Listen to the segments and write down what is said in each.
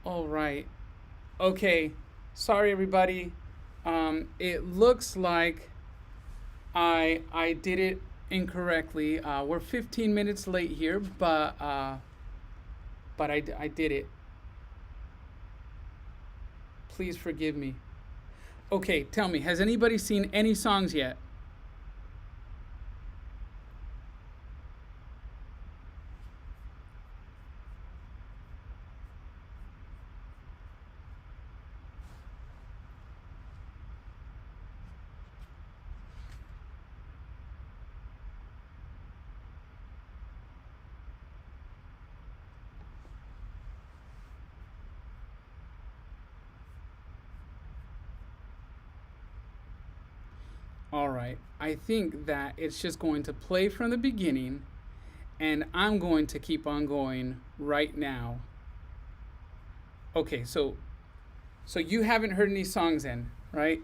All right. Okay. Sorry, everybody. It looks like I did it incorrectly. We're 15 minutes late here, but I did it. Please forgive me. Okay, tell me, has anybody seen any songs yet? All right. I think that it's just going to play from the beginning, and I'm going to keep on going right now. Okay, so you haven't heard any songs then, right?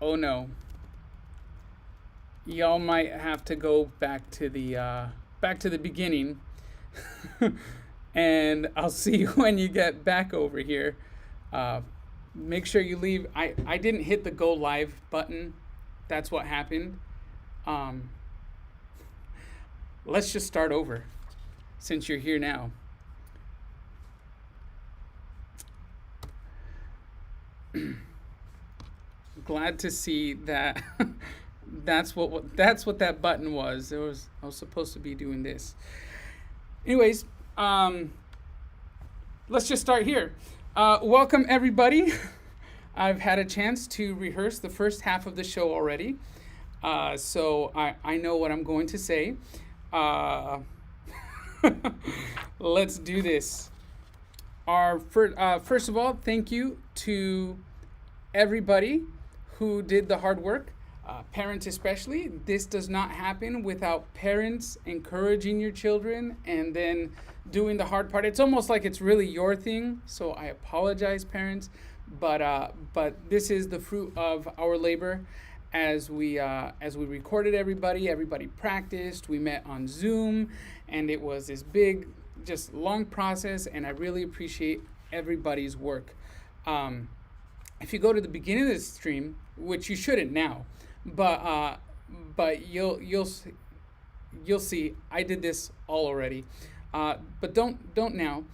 Oh no. Y'all might have to go back to the beginning, and I'll see you when you get back over here. Uh, Make sure you leave. I didn't hit the go live button. That's what happened. Um, let's just start over since you're here now. Glad to see that that's what that button was. It was I was supposed to be doing this. Anyways, um, let's just start here. Welcome everybody. I've had a chance to rehearse the first half of the show already, so I know what I'm going to say. Uh, let's do this. First of all, thank you to everybody who did the hard work, parents especially. This does not happen without parents encouraging your children and then doing the hard part. It's almost like it's really your thing. So I apologize, parents, but this is the fruit of our labor. As we recorded everybody, everybody practiced. We met on Zoom, and it was this big, just long process. And I really appreciate everybody's work. Um, if you go to the beginning of this stream, which you shouldn't now, but but you'll see I did this all already. But don't now.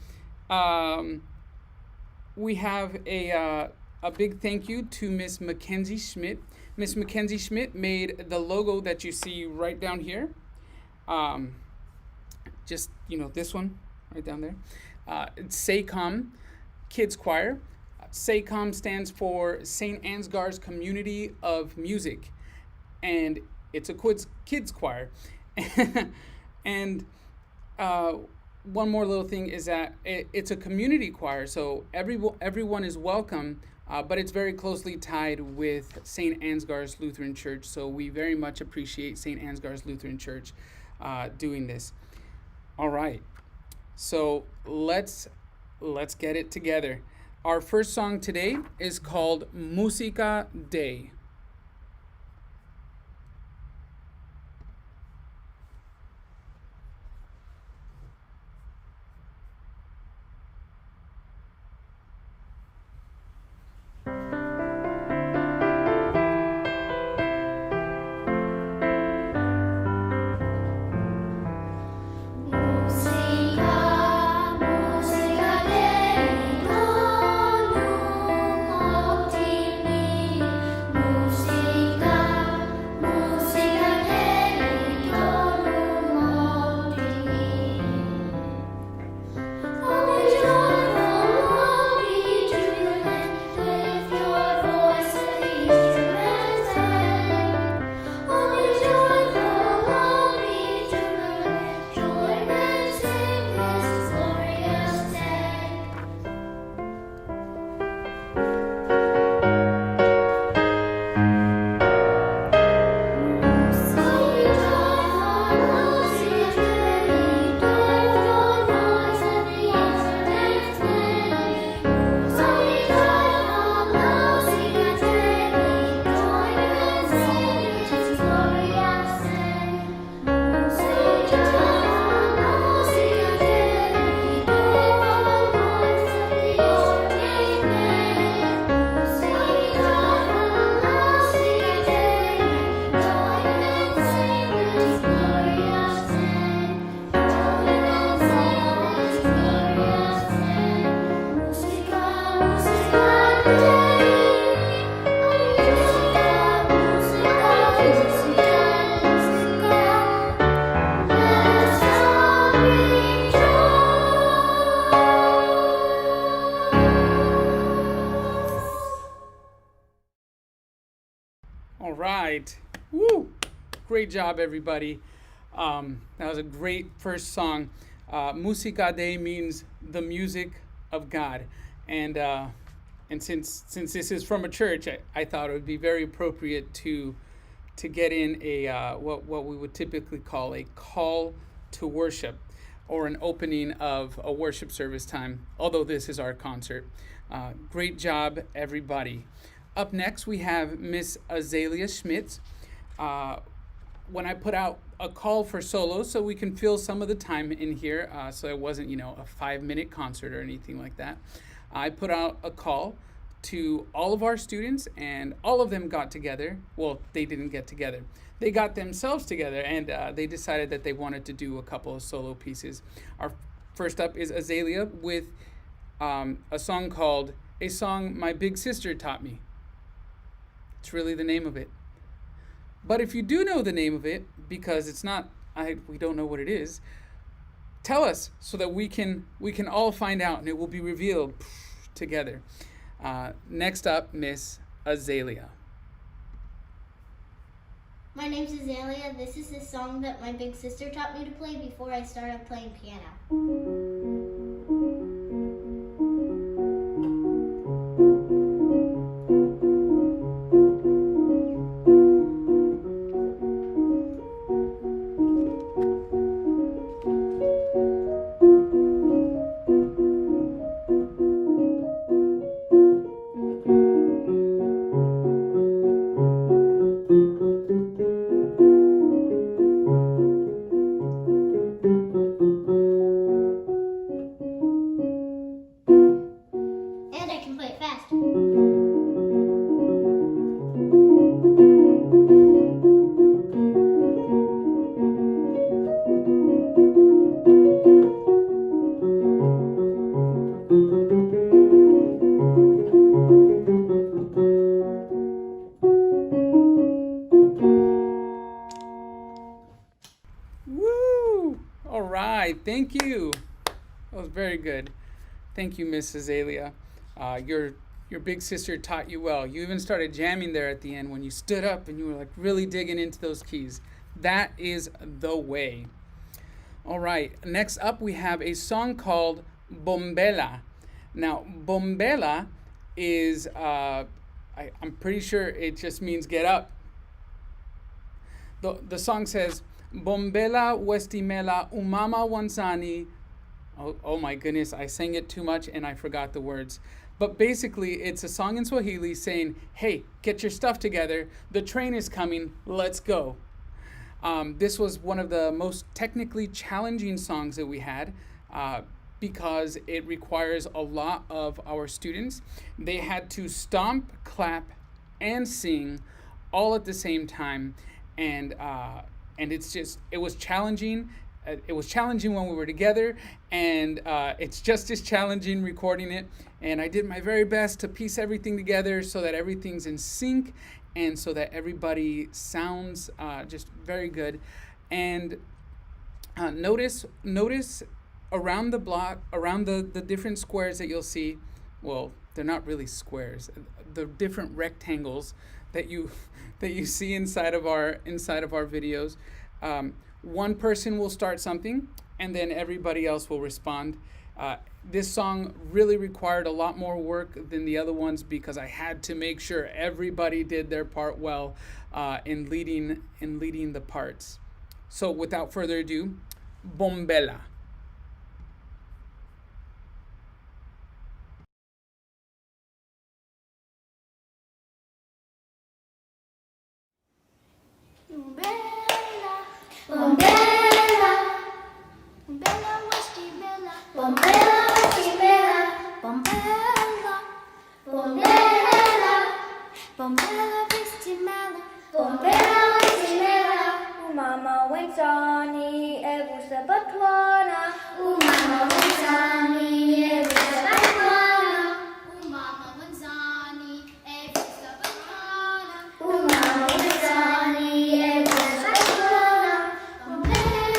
Um, we have a big thank you to Miss Mackenzie Schmidt. Miss Mackenzie Schmidt made the logo that you see right down here. Um, just this one right down there. It's Sacom Kids Choir. Sacom stands for St. Ansgar's Community of Music, and it's a kids choir. And uh, one more little thing is that it's a community choir, so everyone is welcome, but it's very closely tied with St. Ansgar's Lutheran Church, so we very much appreciate St. Ansgar's Lutheran Church doing this. All right, so let's get it together. Our first song today is called Musica Dei. Musica, musica dei donum optimi, All right. Woo! Great job, everybody. That was a great first song. Musica Dei means the music of God, and since this is from a church, I thought it would be very appropriate to get in a what we would typically call a call to worship, or an opening of a worship service time. Although this is our concert. Great job, everybody. Up next, we have Miss Azalea Schmitz. When I put out a call for solos, so we can fill some of the time in here, so it wasn't, a 5-minute concert or anything like that. I put out a call to all of our students, and all of them got together. Well, they didn't get together. They got themselves together, and they decided that they wanted to do a couple of solo pieces. Our first up is Azalea with a song called A Song My Big Sister Taught Me. It's really the name of it. But if you do know the name of it, because it's not, we don't know what it is, tell us so that we can all find out, and it will be revealed together. Next up, Miss Azalea. My name's Azalea. This is a song that my big sister taught me to play before I started playing piano. Thank you. That was very good. Thank you, Miss Azalea. Your big sister taught you well. You even started jamming there at the end when you stood up and you were like really digging into those keys. That is the way. All right. Next up, we have a song called Bombela. Now, Bombela is, I'm pretty sure it just means get up. The song says, Bombela Westimela Umama Wansani. Oh my goodness, I sang it too much and I forgot the words. But basically, it's a song in Swahili saying, hey, get your stuff together. The train is coming. Let's go. This was one of the most technically challenging songs that we had because it requires a lot of our students. They had to stomp, clap, and sing all at the same time. And it was challenging. It was challenging when we were together, and it's just as challenging recording it. And I did my very best to piece everything together so that everything's in sync and so that everybody sounds just very good. And notice around the block, around the different squares that you'll see, well, they're not really squares, the different rectangles that you see inside of our videos. One person will start something, and then everybody else will respond. This song really required a lot more work than the other ones because I had to make sure everybody did their part well in leading the parts. So without further ado, Bombela. Bombela, bombela, westimela, bombela, westimela, bombela, bombela, bombela, westimela, bombela, westimela. Umama wenzani ebusa batwana, umama wenzani ebusa batwana, umama wenzani ebusa batwana, umama wenzani ebusa batwana. Bombela,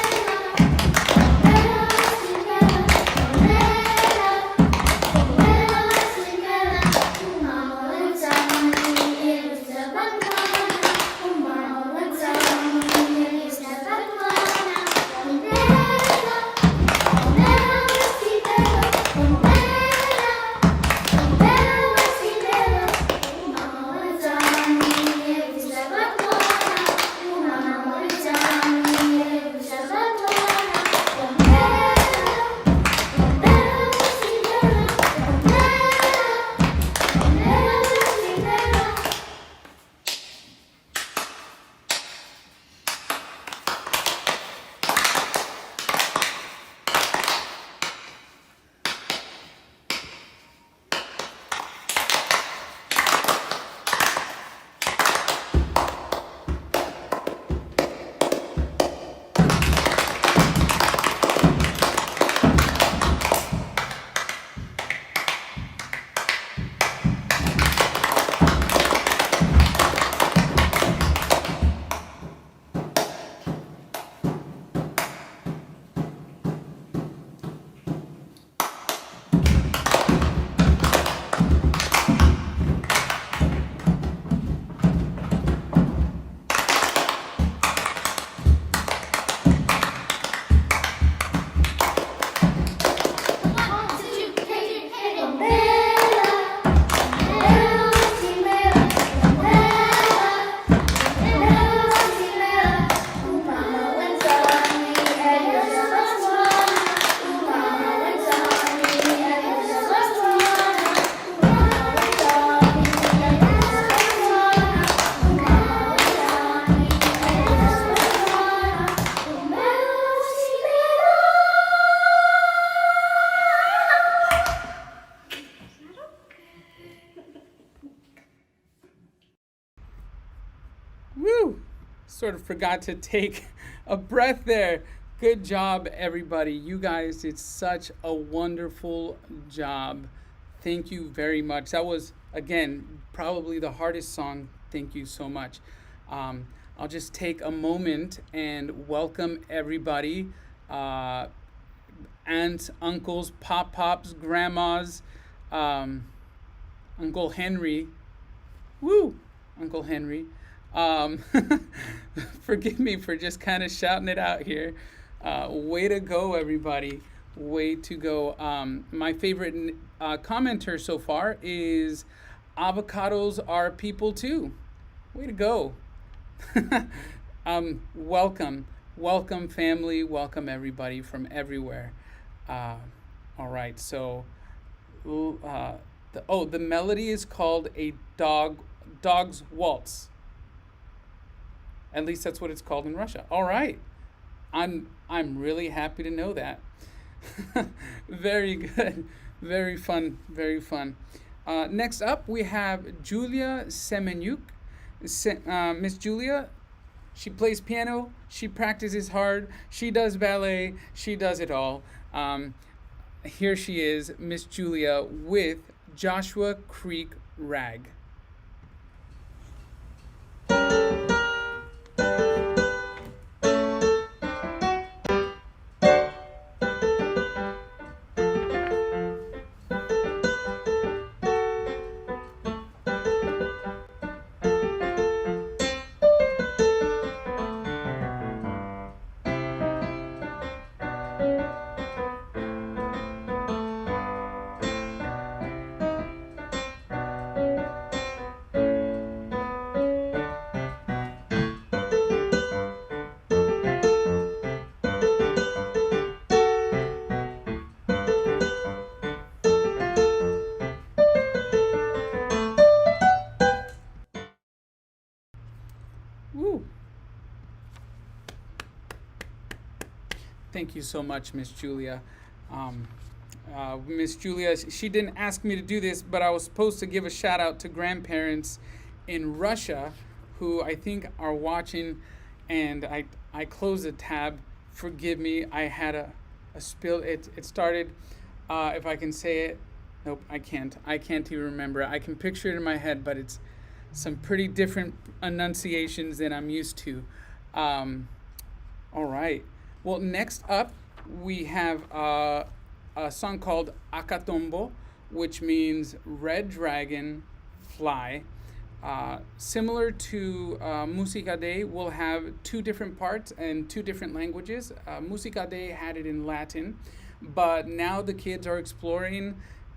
Woo! Sort of forgot to take a breath there. Good job, everybody. You guys did such a wonderful job. Thank you very much. That was, again, probably the hardest song. Thank you so much. I'll just take a moment and welcome everybody, uh, aunts, uncles, pop pops, grandmas, um, Uncle Henry. Woo! Uncle Henry. Um, Forgive me for just kind of shouting it out here. Way to go, everybody. Way to go. My favorite commenter so far is avocados are people too. Way to go. Welcome. Welcome, family. Welcome, everybody from everywhere. Uh, all right. So, the melody is called a dog's waltz. At least that's what it's called in Russia. All right. I'm really happy to know that. Very good. Very fun. Very fun. Next up, we have Julia Semenyuk. Miss Julia, she plays piano. She practices hard. She does ballet. She does it all. Here she is, Miss Julia, with Joshua Creek Rag. Woo! Thank you so much, Miss Julia. Miss Julia, she didn't ask me to do this, but I was supposed to give a shout out to grandparents in Russia who I think are watching, and I closed the tab. Forgive me, I had a spill. It started, if I can say it, nope, I can't. I can't even remember. I can picture it in my head, but it's some pretty different enunciations than I'm used to. All right. Well, next up, we have a song called Akatombo, which means red dragon fly. Similar to Musica Day, we'll have two different parts and two different languages. Musica Day had it in Latin, but now the kids are exploring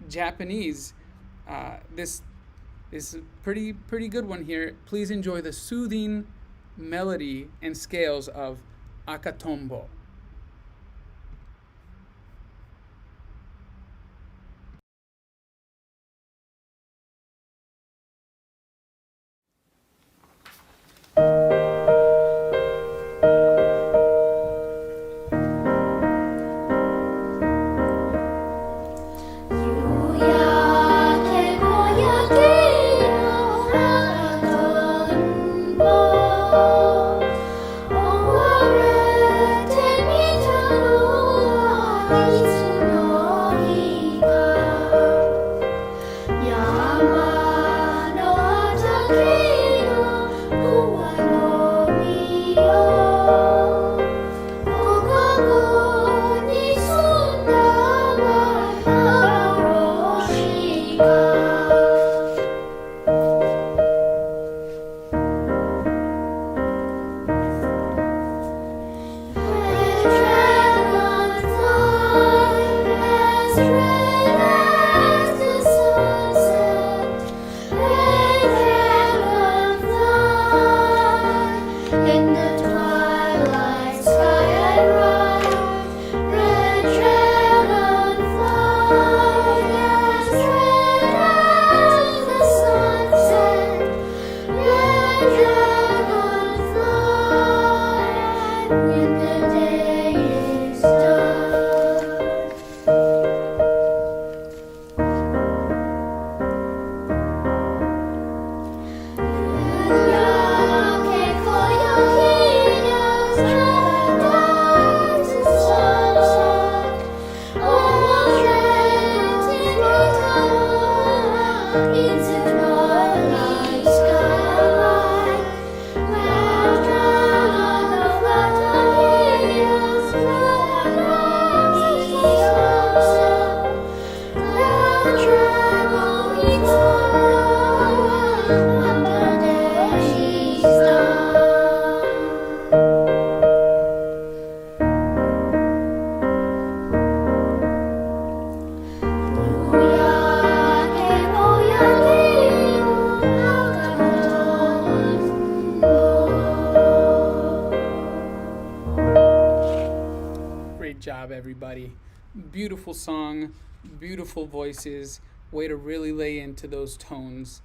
Japanese. This is a pretty good one here. Please enjoy the soothing melody and scales of Akatombo. 유야게 고야게 하던 법 오월에 재미자로 이스노리가 야마노 자기로 구와노미요 오가고니 순다와 everybody. Beautiful song, beautiful voices. Way to really lay into those tones.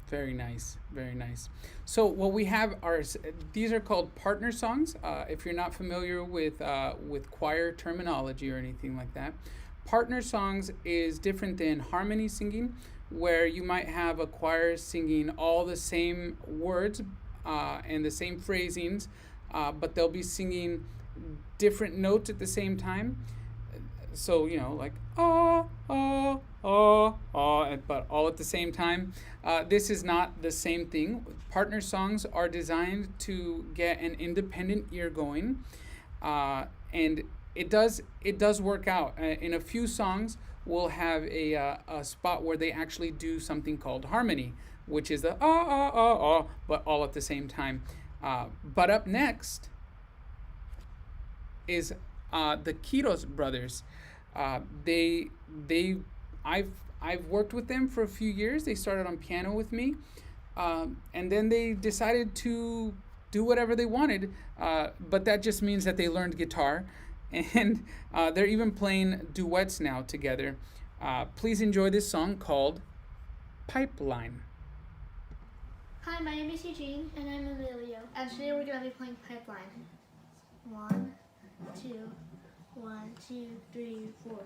Very nice, very nice. So what we have are these are called partner songs. If you're not familiar with choir terminology or anything like that, partner songs is different than harmony singing, where you might have a choir singing all the same words and the same phrasings, but they'll be singing different notes at the same time. So like but all at the same time. This is not the same thing. Partner songs are designed to get an independent ear going, and it does work out. In a few songs, we'll have a spot where they actually do something called harmony, which is the but all at the same time. But up next is the Quiros brothers. They I've worked with them for a few years. They started on piano with me, and then they decided to do whatever they wanted. But that just means that they learned guitar, and they're even playing duets now together. Please enjoy this song called Pipeline. Hi, my name is Eugene. And I'm Emilio. And today we're going to be playing Pipeline. 1, 2, 1, 2, 3, 4.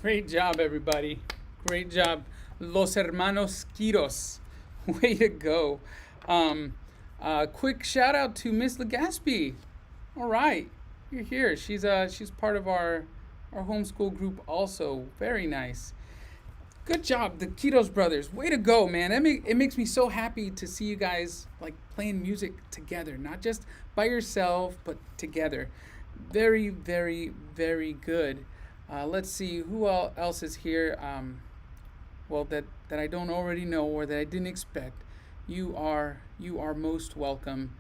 Great job, everybody. Great job. Los Hermanos Quiros. Way to go. Quick shout out to Miss Legaspi. All right. You're here. She's part of our homeschool group also. Very nice. Good job, the Quiros brothers. Way to go, man. It makes me so happy to see you guys like playing music together, not just by yourself, but together. Very, very, very good. Let's see who else is here. Well, that I don't already know or that I didn't expect. You are most welcome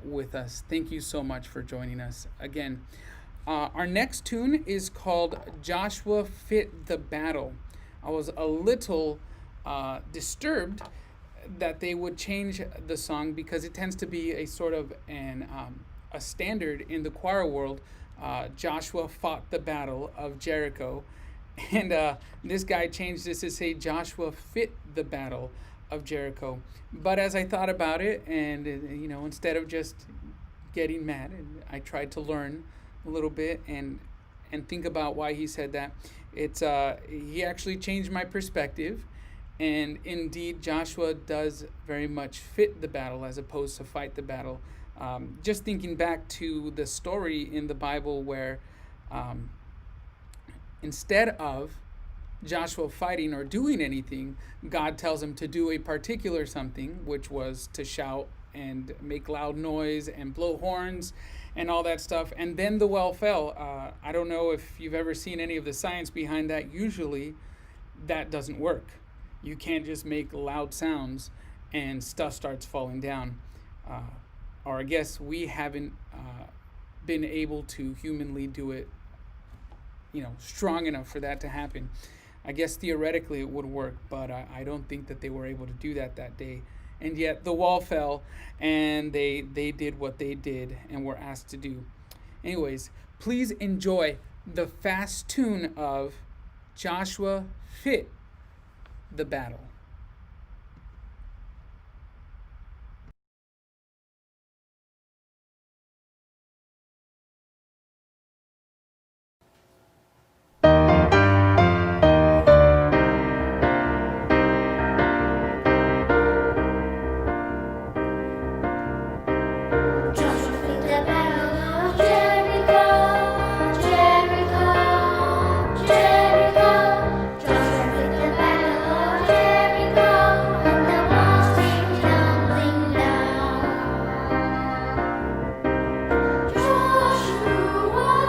with us. Thank you so much for joining us again. Our next tune is called Joshua Fit the Battle. I was a little disturbed that they would change the song because it tends to be a sort of a standard in the choir world. Joshua fought the battle of Jericho, and this guy changed this to say Joshua fit the battle of Jericho. But as I thought about it, and instead of just getting mad, I tried to learn a little bit and think about why he said that. It's he actually changed my perspective, and indeed Joshua does very much fit the battle as opposed to fight the battle. Just thinking back to the story in the Bible where instead of Joshua fighting or doing anything, God tells him to do a particular something, which was to shout and make loud noise and blow horns and all that stuff. And then the well fell. I don't know if you've ever seen any of the science behind that. Usually that doesn't work. You can't just make loud sounds and stuff starts falling down. Or I guess we haven't been able to humanly do it, strong enough for that to happen. I guess theoretically it would work, but I don't think that they were able to do that day. And yet the wall fell, and they did what they did and were asked to do. Anyways, please enjoy the fast tune of Joshua Fit the Battle. Joshua fit the battle of Jericho, Jericho, Jericho. Joshua fit the battle of Jericho, and the walls came tumbling down. Joshua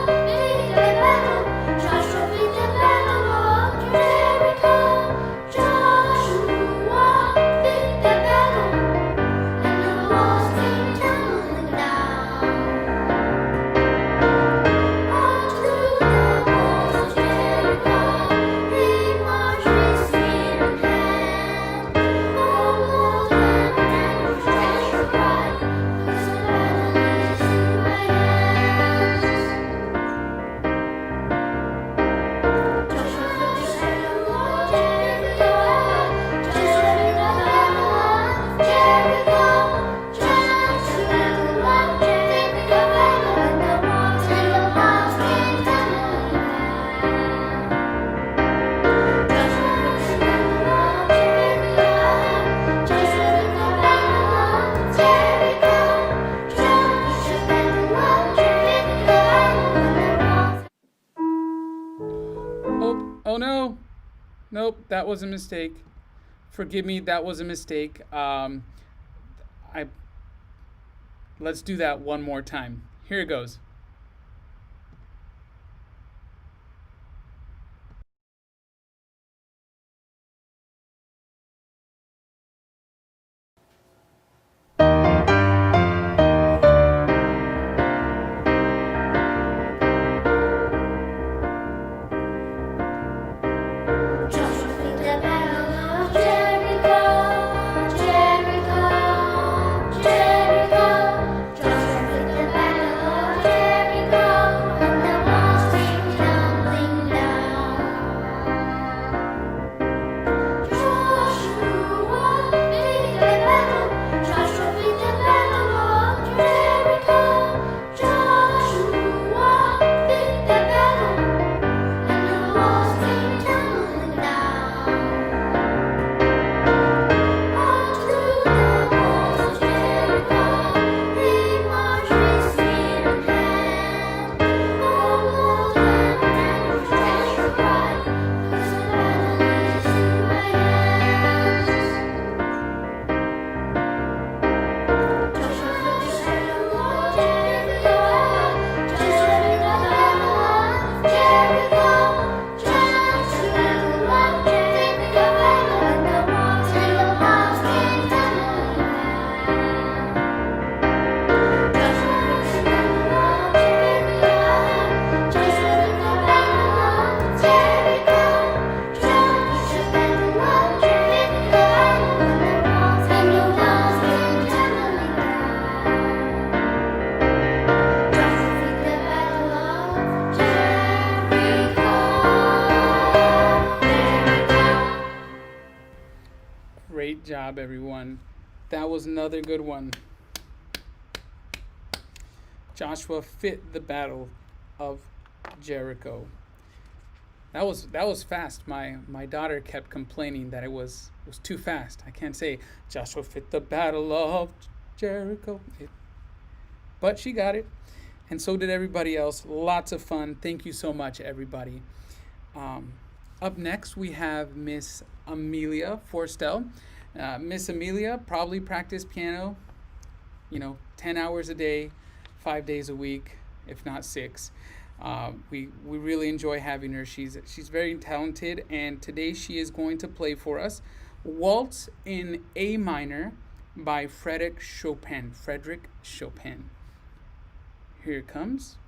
fit the battle. Joshua fit the battle of Jericho. Joshua fit the battle. And the walls came tumbling down. All through the walls of Jericho, he marched with spear in hand. Oh Lord, and treasure bright, 'cause the battle is in my hands. Joshua fit the battle of Jericho. Joshua fit the battle of Jericho. Joshua fit the battle of Jericho. And the walls came tumbling down. Joshua fit the battle of Jericho. Joshua fit the battle of Jericho. Joshua fit the battle of Jericho. And the walls. Oh no. Nope, that was a mistake. Forgive me, that was a mistake. Let's do that one more time. Here it goes. Joshua fit the battle of Jericho, Jericho, Jericho. Joshua fit the battle of Jericho. Great job, everyone. That was another good one. Joshua fit the battle of Jericho. That was fast. My daughter kept complaining that it was too fast. I can't say Joshua fit the battle of Jericho. But she got it, and so did everybody else. Lots of fun. Thank you so much, everybody. Um, Up next, we have Miss Amelia Forstel. Miss Amelia probably practiced piano, 10 hours a day, 5 days a week, if not six. We really enjoy having her. She's very talented, and today she is going to play for us Waltz in A minor by Frederick Chopin. Frederick Chopin. Here it comes.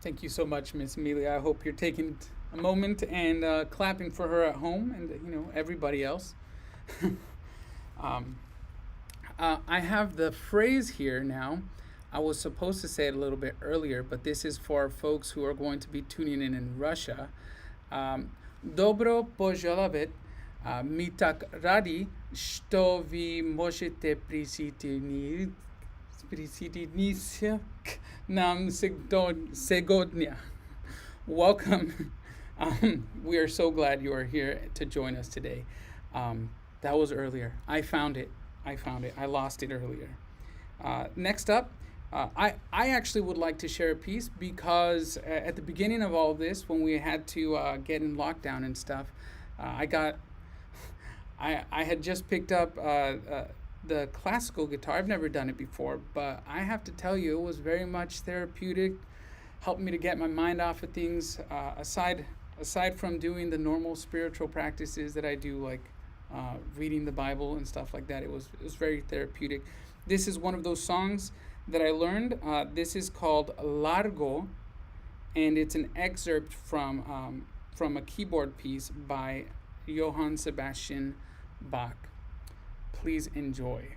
Thank you so much, Miss Amelia. I hope you're taking a moment and clapping for her at home, and everybody else. um, I have the phrase here now. I was supposed to say it a little bit earlier, but this is for folks who are going to be tuning in Russia. Dobro poželavit, mi tak radi, что вы можете присоединиться к нам сегодня. Welcome. We are so glad you are here to join us today. That was earlier. I found it. I lost it earlier. Next up, I actually would like to share a piece because at the beginning of all this, when we had to get in lockdown and stuff, I had just picked up the classical guitar. I've never done it before, but I have to tell you, it was very much therapeutic. Helped me to get my mind off of things. Aside from doing the normal spiritual practices that I do, like reading the Bible and stuff like that, it was very therapeutic. This is one of those songs that I learned. This is called Largo, and it's an excerpt from a keyboard piece by Johann Sebastian Bach. Please enjoy.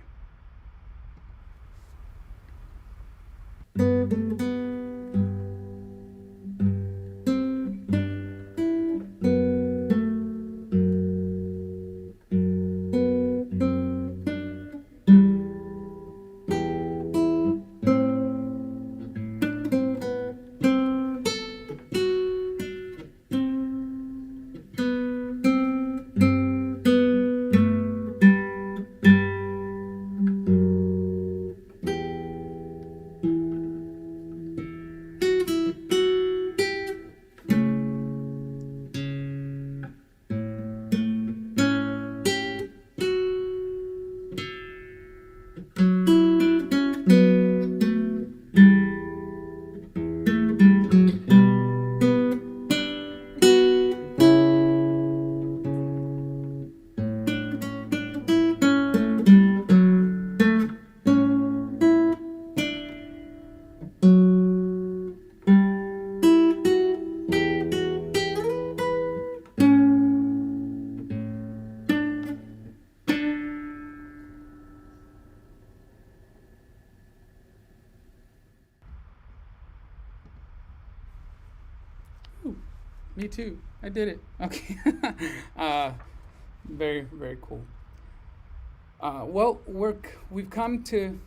Ooh, me too. I did it. Okay. Very, very cool. Well, we've come to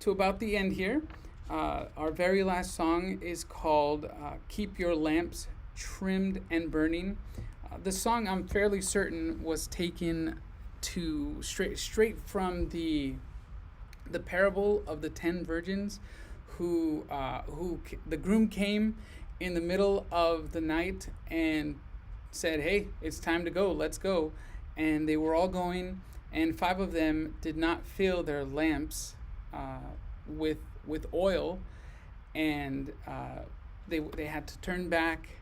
about the end here. Our very last song is called "Keep Your Lamps Trimmed and Burning." The song, I'm fairly certain, was taken to straight from the parable of the 10 virgins, the groom came in the middle of the night and said, "Hey, it's time to go. Let's go." And they were all going, and 5 of them did not fill their lamps with oil, and they had to turn back,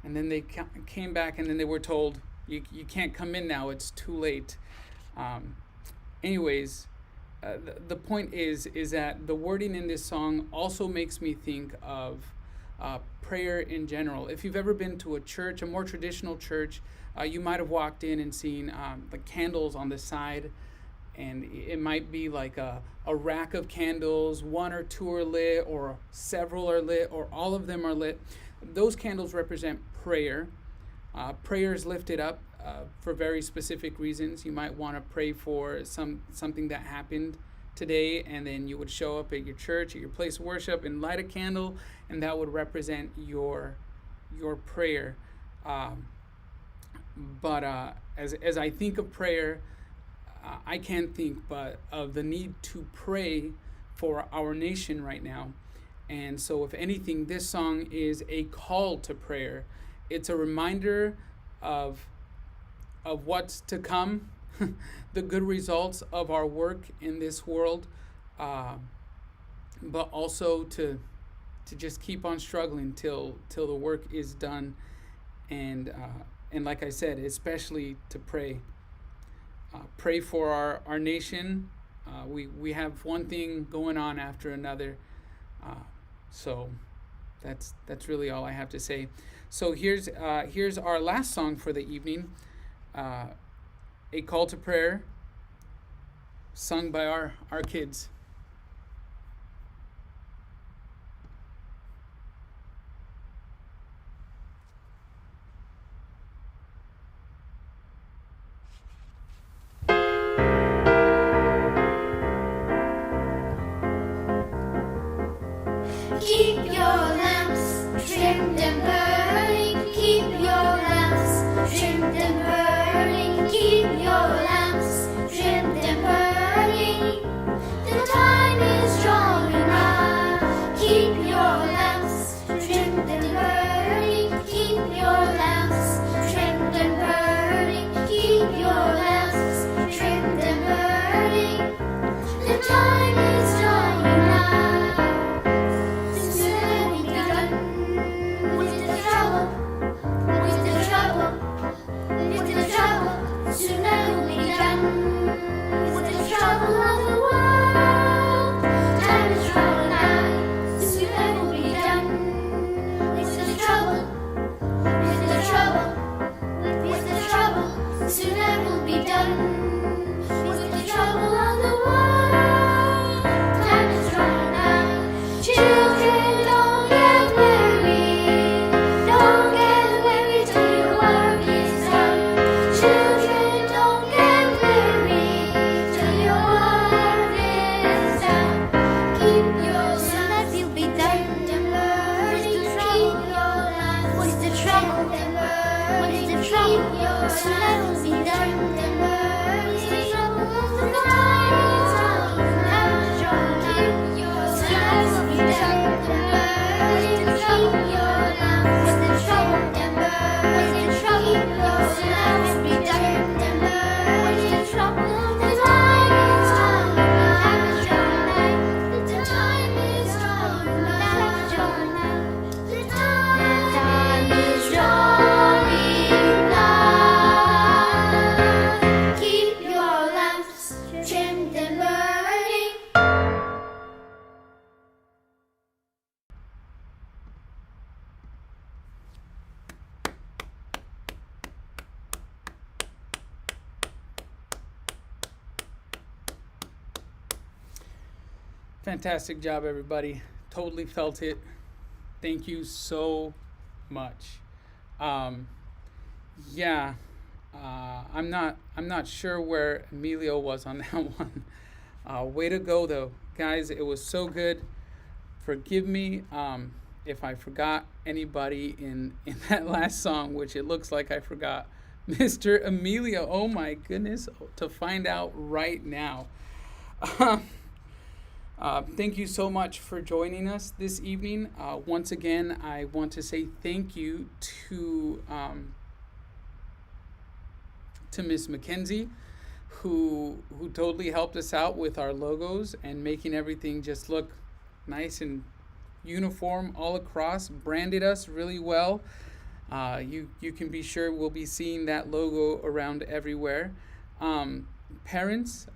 and then they came back, and then they were told, "You can't come in now. It's too late." Anyways, the point is that the wording in this song also makes me think of prayer in general. If you've ever been to a church, a more traditional church, you might have walked in and seen the candles on the side, and it might be like a rack of candles. 1 or 2 are lit, or several are lit, or all of them are lit. Those candles represent prayer. Prayer is lifted up for very specific reasons. You might want to pray for something that happened today, and then you would show up at your church, at your place of worship, and light a candle, and that would represent your prayer. But as I think of prayer, I can't think but of the need to pray for our nation right now. And so, if anything, this song is a call to prayer. It's a reminder of what's to come, the good results of our work in this world, but also to just keep on struggling till the work is done, and like I said, especially to pray. Pray for our nation. We have one thing going on after another, so that's really all I have to say. So here's our last song for the evening, a call to prayer, sung by our kids. Keep your lamps trimmed and burning. Keep your lamps trimmed and burning. Keep your lamps trimmed and burning. The your life will be done and buried. The time is up, have a strong your life will be done and buried. Keep your life with the trouble and buried. Keep your life will be done and buried. The trouble, the time is up, have a strong life. The time is up, have a strong life. The time is drawing nigh. Keep your lamps trimmed and burning. Fantastic job, everybody. Totally felt it. Thank you so much. Um, yeah, I'm not sure where Emilio was on that one. Way to go, though, guys. It was so good. Forgive me if I forgot anybody in that last song, which it looks like I forgot. Mr. Emilio. Oh my goodness, to find out right now. Thank you so much for joining us this evening. Once again, I want to say thank you to Miss Mackenzie, who totally helped us out with our logos and making everything just look nice and uniform all across. Branded us really well. You can be sure we'll be seeing that logo around everywhere. Parents,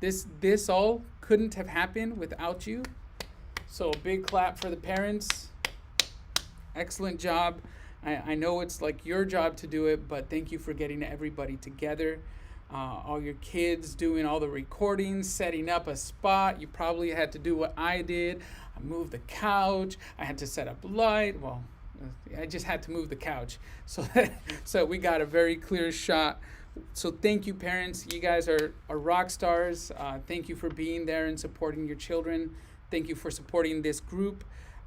this all couldn't have happened without you. So a big clap for the parents. Excellent job. I know it's like your job to do it, but thank you for getting everybody together. All your kids doing all the recordings, setting up a spot. You probably had to do what I did. I moved the couch. I had to set up light. Well, I just had to move the couch. So we got a very clear shot. So thank you, parents. You guys are rock stars. Thank you for being there and supporting your children. Thank you for supporting this group.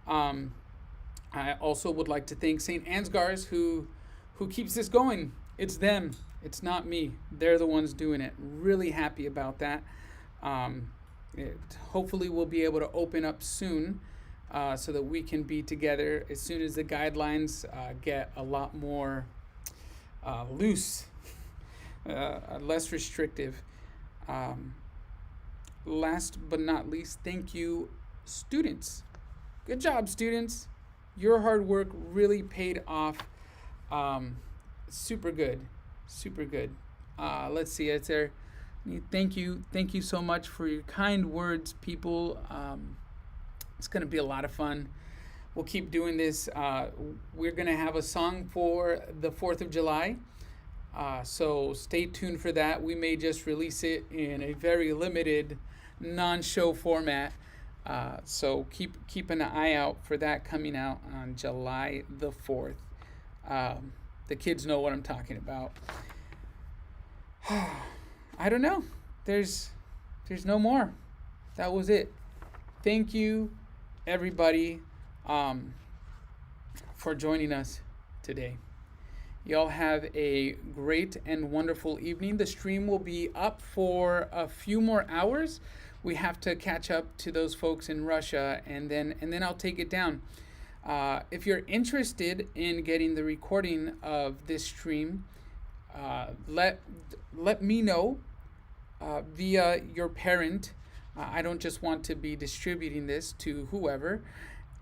I also would like to thank St. Ansgar's who keeps this going. It's them. It's not me. They're the ones doing it. Really happy about that. Hopefully we'll be able to open up soon so that we can be together as soon as the guidelines get a lot more loose. Less restrictive. Last but not least, thank you, students. Good job, students. Your hard work really paid off. Super good. Let's see. Thank you so much for your kind words, people. It's going to be a lot of fun. We'll keep doing this. We're going to have a song for the 4th of July. So stay tuned for that. We may just release it in a very limited non-show format. So keep an eye out for that coming out on July the 4th. The kids know what I'm talking about. I don't know. There's no more. That was it. Thank you, everybody, for joining us today. Y'all have a great and wonderful evening. The stream will be up for a few more hours. We have to catch up to those folks in Russia, and then I'll take it down. If you're interested in getting the recording of this stream, let me know via your parent. I don't just want to be distributing this to whoever.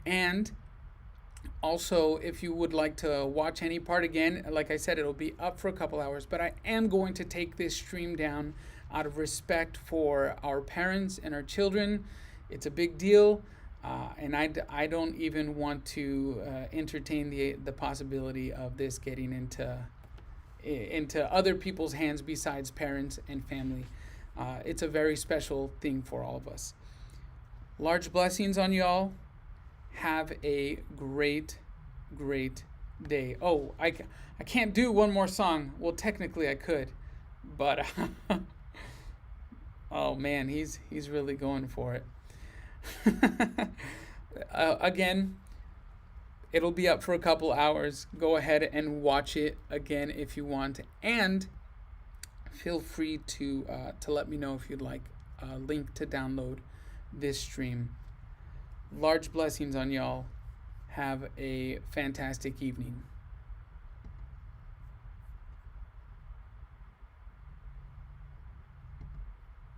And also, if you would like to watch any part again, like I said, it'll be up for a couple hours, but I am going to take this stream down out of respect for our parents and our children. It's a big deal, and I don't even want to entertain the possibility of this getting into other people's hands besides parents and family. It's a very special thing for all of us. Large blessings on y'all. Have a great day. Oh, I can't do one more song. Well, technically I could, but oh man, he's really going for it. Again, It'll be up for a couple hours. Go ahead and watch it again if you want, and feel free to let me know if you'd like a link to download this stream. Large blessings on y'all. Have a fantastic evening.